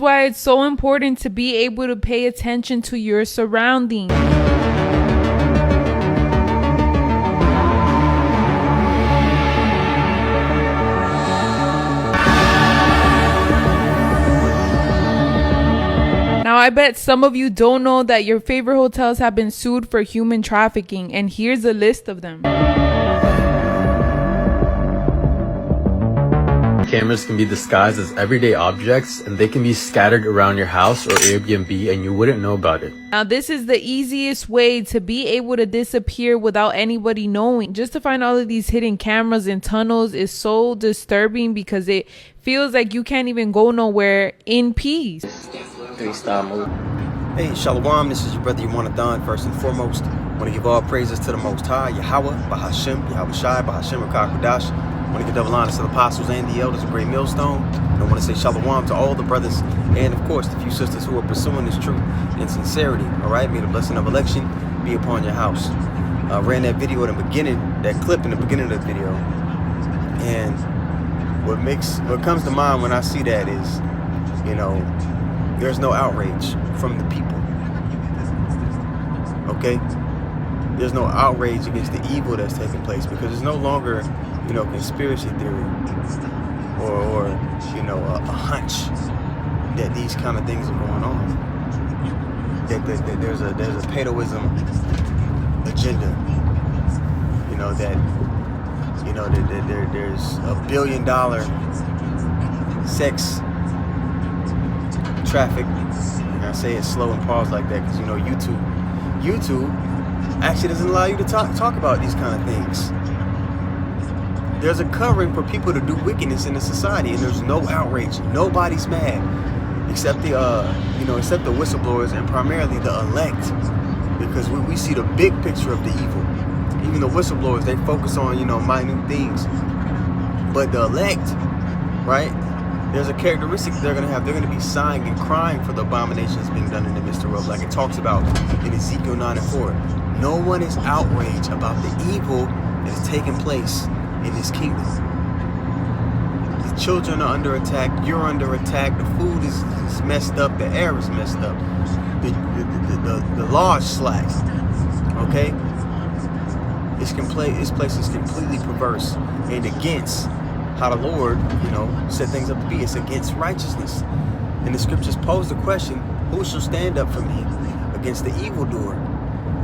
Why it's so important to be able to pay attention to your surroundings. Now, I bet some of you don't know that your favorite hotels have been sued for human trafficking, and here's a list of them. Cameras can be disguised as everyday objects, and they can be scattered around your house or Airbnb, and you wouldn't know about it. Now, this is the easiest way to be able to disappear without anybody knowing. Just to find all of these hidden cameras in tunnels is so disturbing because it feels like you can't even go nowhere in peace. Hey, Shalom, this is your brother Yawanathan. First and foremost, I want to give all praises to the Most High, Yahweh, Bahashem, Yahweh Shai, Bahashem, Rakakudash. I want to give double honors to the apostles and the elders of Great Millstone. And I want to say Shalom to all the brothers and, of course, the few sisters who are pursuing this truth in sincerity. All right, may the blessing of election be upon your house. I ran that video in the beginning, that clip in the beginning of the video. And what comes to mind when I see that is, you know, there's no outrage from the people. Okay? There's no outrage against the evil that's taking place because it's no longer, you know, conspiracy theory or you know, a hunch that these kind of things are going on. That there's a pedoism agenda. You know that there's $1 billion sex traffic. And I say it slow and pause like that because, you know, YouTube actually doesn't allow you to talk about these kind of things. There's a covering for people to do wickedness in the society, and there's no outrage. Nobody's mad except the except the whistleblowers and primarily the elect, because we see the big picture of the evil. Even the whistleblowers, they focus on, you know, minute things, but the elect, right? There's a characteristic they're going to have. They're going to be sighing and crying for the abominations being done in the midst of, like it talks about in Ezekiel 9:4. No one is outraged about the evil that is taking place in this kingdom. The children are under attack. You're under attack. The food is messed up. The air is messed up. The law is slack. Okay? This place is completely perverse and against how the Lord, you know, set things up to be. It's against righteousness. And the scriptures pose the question, who shall stand up for me against the evildoer?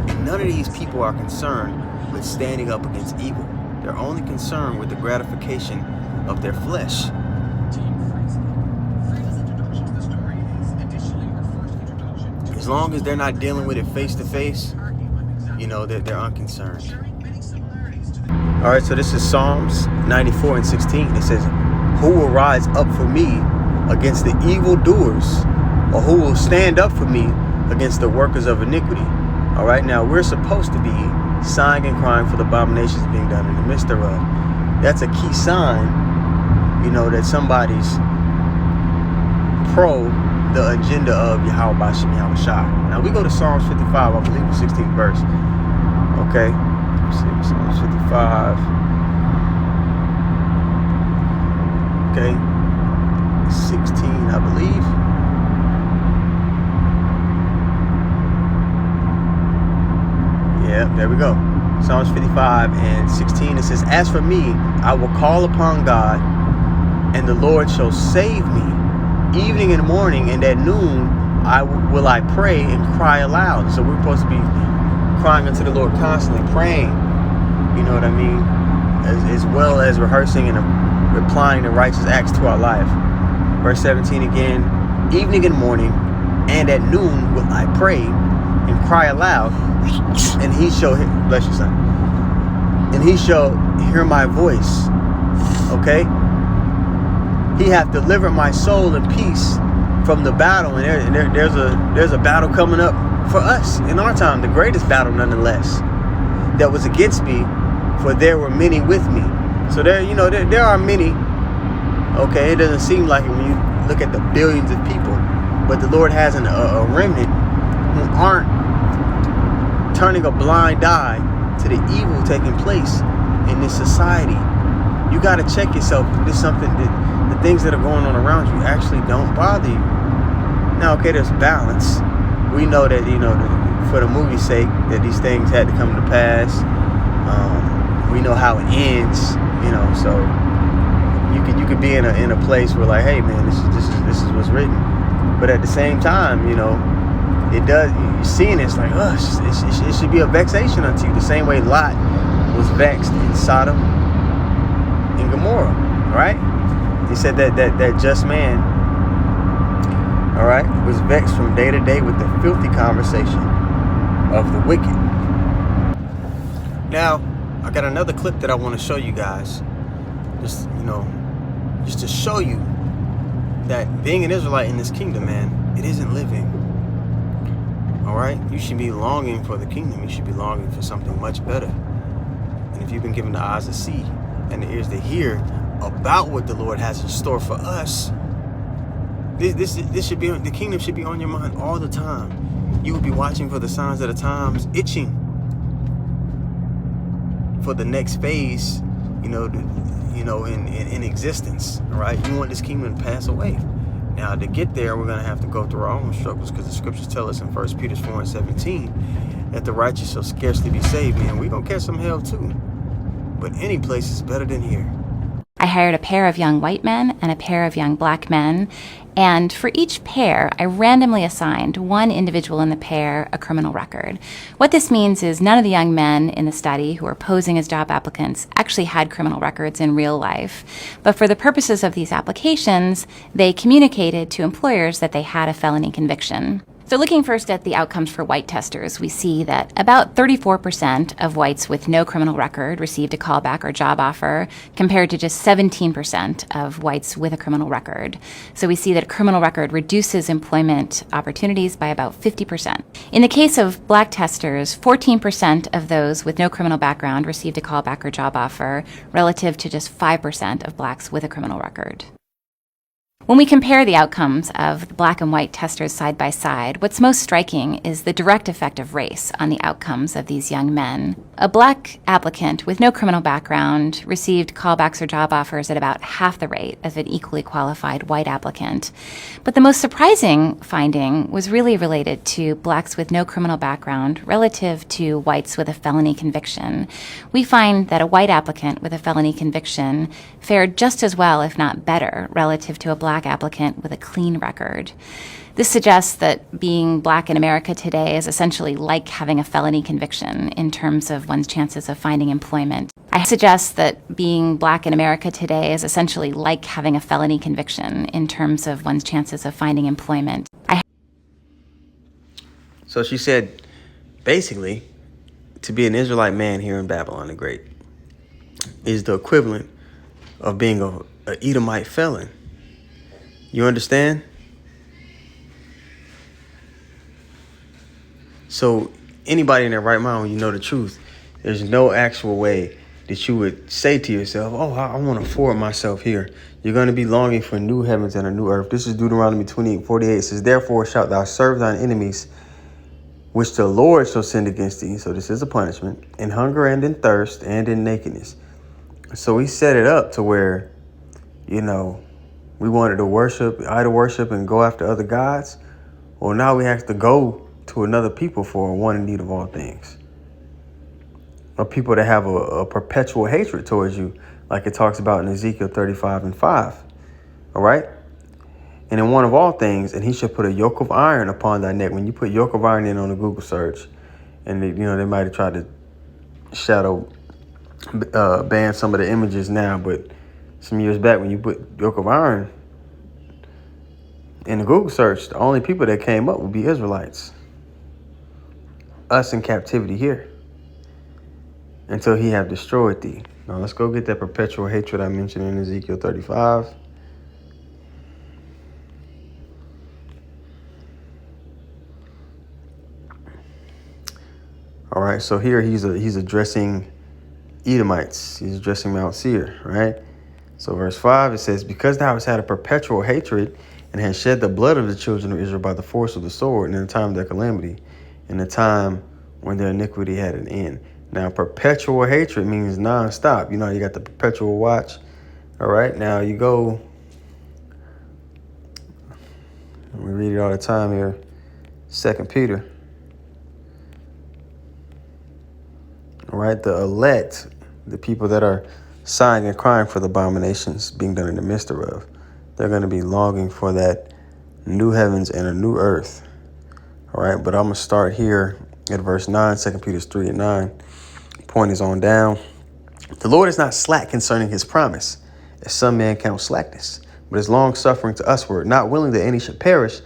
And none of these people are concerned with standing up against evil. They're only concerned with the gratification of their flesh. As long as they're not dealing with it face to face, you know, they're unconcerned. All right, so this is Psalms 94:16. It says, who will rise up for me against the evildoers, or who will stand up for me against the workers of iniquity? All right, now we're supposed to be sighing and crying for the abominations being done in the midst thereof. That's a key sign, you know, that somebody's pro the agenda of Yahweh Bashem Yahweh Shai. Now we go to Psalms 55, I believe the 16th verse. Okay, let's see, Psalms 55. Okay, 16, I believe. Yeah, there we go. Psalms 55:16. It says, as for me, I will call upon God, and the Lord shall save me. Evening and morning and at noon will I pray and cry aloud. So we're supposed to be crying unto the Lord constantly, praying, you know what I mean, as well as rehearsing and replying to righteous acts to our life. Verse 17 again, evening and morning and at noon will I pray and cry aloud, and he shall hear, bless you, son, and he shall hear my voice. Okay, he hath delivered my soul in peace from the battle, and there's a battle coming up for us in our time, the greatest battle nonetheless, that was against me, for there were many with me. So there are many. Okay, it doesn't seem like it when you look at the billions of people, but the Lord has a remnant who aren't turning a blind eye to the evil taking place in this society. You got to check yourself. There's something that the things that are going on around you actually don't bother you. Now, okay, there's balance. We know that, for the movie's sake, that these things had to come to pass. We know how it ends, so you could be in a place where, like, hey man, this is what's written. But at the same time, it does, you're seeing it's like, it should be a vexation unto you, the same way Lot was vexed in Sodom and Gomorrah, right? He said that just man, all right, was vexed from day to day with the filthy conversation of the wicked. Now, I got another clip that I want to show you guys. Just to show you that being an Israelite in this kingdom, man, it isn't living. All right? You should be longing for the kingdom. You should be longing for something much better. And if you've been given the eyes to see and the ears to hear about what the Lord has in store for us, this should be, the kingdom should be on your mind all the time. You will be watching for the signs of the times, itching for the next phase, in existence. All right, you want this kingdom to pass away. Now, to get there, we're going to have to go through our own struggles, because the scriptures tell us in 1 Peter 4:17 that the righteous shall scarcely be saved. Man, we're going to catch some hell too, but any place is better than here. I hired a pair of young white men and a pair of young black men, and for each pair, I randomly assigned one individual in the pair a criminal record. What this means is none of the young men in the study who were posing as job applicants actually had criminal records in real life. But for the purposes of these applications, they communicated to employers that they had a felony conviction. So looking first at the outcomes for white testers, we see that about 34% of whites with no criminal record received a callback or job offer, compared to just 17% of whites with a criminal record. So we see that a criminal record reduces employment opportunities by about 50%. In the case of black testers, 14% of those with no criminal background received a callback or job offer, relative to just 5% of blacks with a criminal record. When we compare the outcomes of the black and white testers side by side, what's most striking is the direct effect of race on the outcomes of these young men. A black applicant with no criminal background received callbacks or job offers at about half the rate of an equally qualified white applicant. But the most surprising finding was really related to blacks with no criminal background relative to whites with a felony conviction. We find that a white applicant with a felony conviction fared just as well, if not better, relative to a black applicant with a clean record. This suggests that being black in America today is essentially like having a felony conviction in terms of one's chances of finding employment. I suggest that being black in America today is essentially like having a felony conviction in terms of one's chances of finding employment. So she said, basically, to be an Israelite man here in Babylon the Great is the equivalent of being a Edomite felon. You understand? So anybody in their right mind, when you know the truth, there's no actual way that you would say to yourself, oh, I want to afford myself here. You're going to be longing for new heavens and a new earth. This is Deuteronomy 28:48. It says, therefore shalt thou serve thine enemies, which the Lord shall send against thee. So this is a punishment, in hunger and in thirst and in nakedness. So he set it up to where, we wanted to worship, idol worship, and go after other gods. Well, now we have to go to another people for one in need of all things. Or people that have a perpetual hatred towards you, like it talks about in Ezekiel 35:5. All right? And in one of all things, and he shall put a yoke of iron upon thy neck. When you put yoke of iron in on a Google search, and they might have tried to shadow ban some of the images now, but some years back when you put yoke of iron in the Google search, the only people that came up would be Israelites. Us in captivity here. Until he have destroyed thee. Now let's go get that perpetual hatred I mentioned in Ezekiel 35. All right, so here he's addressing Edomites. He's addressing Mount Seir, right? So verse 5, it says, because thou hast had a perpetual hatred and hast shed the blood of the children of Israel by the force of the sword in the time of their calamity, in the time when their iniquity had an end. Now, perpetual hatred means nonstop. You got the perpetual watch. All right, now you go. We read it all the time here. 2 Peter. All right, the elect, the people that are sighing and crying for the abominations being done in the midst thereof, they're going to be longing for that new heavens and a new earth. All right, but I'm going to start here at verse 9, 2 Peter 3 and 9. Point is on down. The Lord is not slack concerning his promise, as some men count slackness, but is long suffering to usward, not willing that any should perish,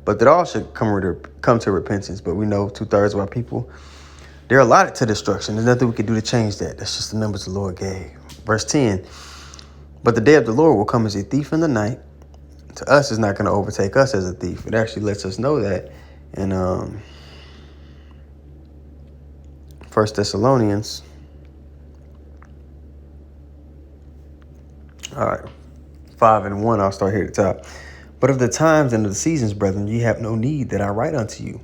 but that all should come to repentance. But we know 2/3 of our people, they're allotted to destruction. There's nothing we can do to change that. That's just the numbers the Lord gave. Verse 10, but the day of the Lord will come as a thief in the night. To us, it's not going to overtake us as a thief. It actually lets us know that in 1 Thessalonians. All right, 5 and 1, I'll start here at the top. But of the times and of the seasons, brethren, ye have no need that I write unto you.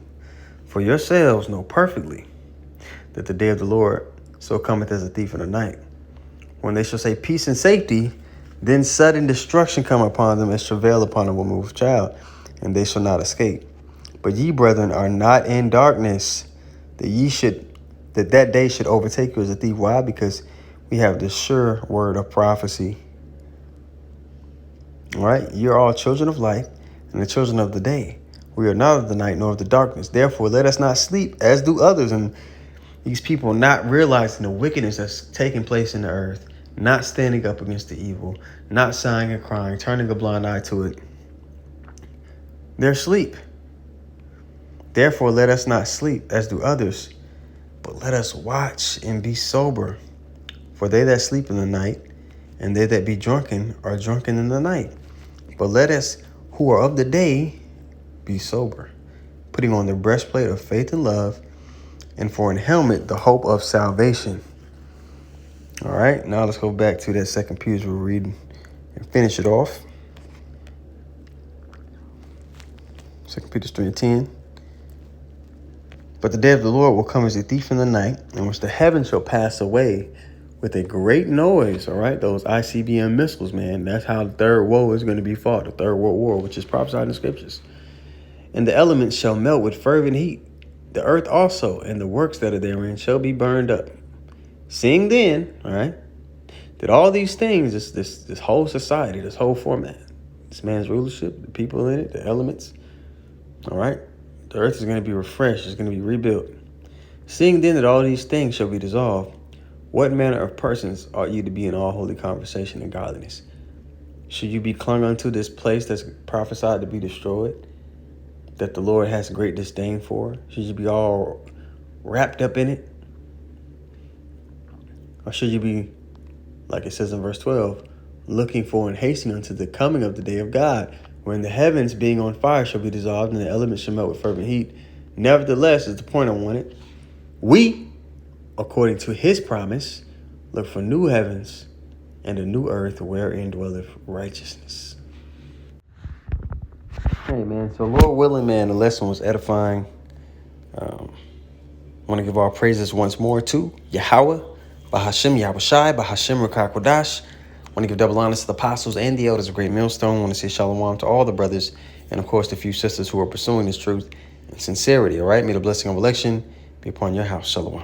For yourselves know perfectly that the day of the Lord so cometh as a thief in the night. When they shall say peace and safety, then sudden destruction come upon them as travail upon a woman with child, and they shall not escape. But ye, brethren, are not in darkness, that day should overtake you as a thief. Why? Because we have the sure word of prophecy. All right, you're all children of light and the children of the day. We are not of the night nor of the darkness. Therefore, let us not sleep as do others. And these people not realizing the wickedness that's taking place in the earth, not standing up against the evil, not sighing and crying, turning a blind eye to it. They're asleep. Therefore, let us not sleep as do others, but let us watch and be sober. For they that sleep in the night and they that be drunken are drunken in the night. But let us who are of the day be sober, putting on the breastplate of faith and love, and for an helmet the hope of salvation. All right, now let's go back to that 2 Peter we're reading and finish it off. 2 Peter 3 and 10. But the day of the Lord will come as a thief in the night, in which the heavens shall pass away with a great noise. All right, those ICBM missiles, man. That's how the third woe is going to be fought, the third world war, which is prophesied in the scriptures. And the elements shall melt with fervent heat. The earth also and the works that are therein shall be burned up. Seeing then, all right, that all these things, this whole society, this whole format, this man's rulership, the people in it, the elements, all right, the earth is going to be refreshed. It's going to be rebuilt. Seeing then that all these things shall be dissolved, what manner of persons ought you to be in all holy conversation and godliness? Should you be clung unto this place that's prophesied to be destroyed, that the Lord has great disdain for? Should you be all wrapped up in it? Or should you be, like it says in verse 12, looking for and hastening unto the coming of the day of God, when the heavens being on fire shall be dissolved and the elements shall melt with fervent heat? Nevertheless, is the point I wanted, we, according to his promise, look for new heavens and a new earth wherein dwelleth righteousness. Hey, man, so Lord willing, man, the lesson was edifying. I want to give our praises once more to Yahweh, Bahashem Yahushai, Bahashem Ruach HaKodesh. I want to give double honors to the apostles and the elders of Great Millstone. I want to say shalom to all the brothers and, of course, the few sisters who are pursuing this truth in sincerity, all right? May the blessing of election be upon your house. Shalom.